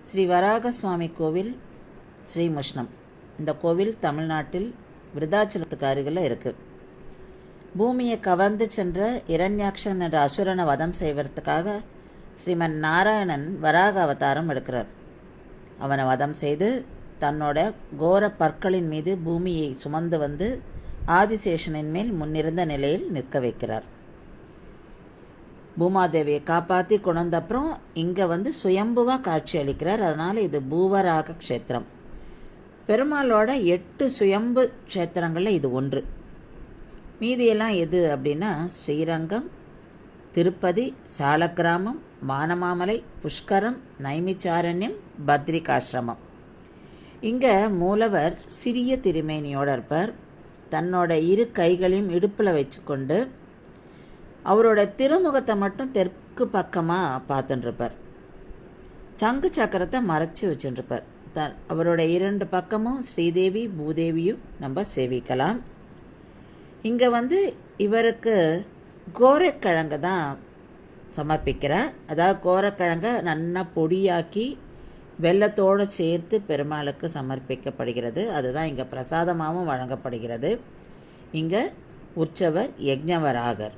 ஸ்ரீ வராக சுவாமி கோவில் ஸ்ரீமுஷ்ணம். இந்த கோவில் தமிழ்நாட்டில் விருதாச்சலத்துக்கு அருகில் இருக்குது. பூமியை கவர்ந்து சென்ற இரண்யாக்ஷன் என்ற அசுரனை வதம் செய்வதற்காக ஸ்ரீமன் நாராயணன் வராக அவதாரம் எடுக்கிறார். அவனை வதம் செய்து தன்னோட கோர பற்களின் மீது பூமியை சுமந்து வந்து ஆதிசேஷனின் மேல் முன்னிருந்த நிலையில் நிற்க வைக்கிறார். பூமாதேவியை காப்பாற்றி கொண்டப்புறம் இங்கே வந்து சுயம்புவாக காட்சி அளிக்கிறார். அதனால் இது பூவராக க்ஷேத்திரம். பெருமாளோட 8 சுயம்பு க்ஷேத்திரங்களில் இது ஒன்று. மீதியெல்லாம் எது அப்படின்னா ஸ்ரீரங்கம், திருப்பதி, சாலக்கிராமம், மானமாமலை, புஷ்கரம், நைமிச்சாரண்யம், பத்ரிகாசிரமம். இங்கே மூலவர் சிறிய திருமேனியோடு இருப்பார். தன்னோட 2 கைகளையும் இடுப்பில் வச்சுக்கொண்டு அவரோட திருமுகத்தை மட்டும் தெற்கு பக்கமாக பார்த்துட்டுருப்பார். சங்கு சக்கரத்தை மறைச்சி வச்சுட்டுருப்பார். அவரோட 2 பக்கமும் ஸ்ரீதேவி பூதேவியும் நம்ம சேவிக்கலாம். இங்கே வந்து இவருக்கு கோரக்கிழங்கு தான் சமர்ப்பிக்கிறார். அதாவது கோரக்கிழங்கை நல்லா பொடியாக்கி வெல்லத்தோடு சேர்த்து பெருமாளுக்கு சமர்ப்பிக்கப்படுகிறது. அதுதான் இங்கே பிரசாதமாகவும் வழங்கப்படுகிறது. இங்கே உற்சவர் யக்ஞவராகர்.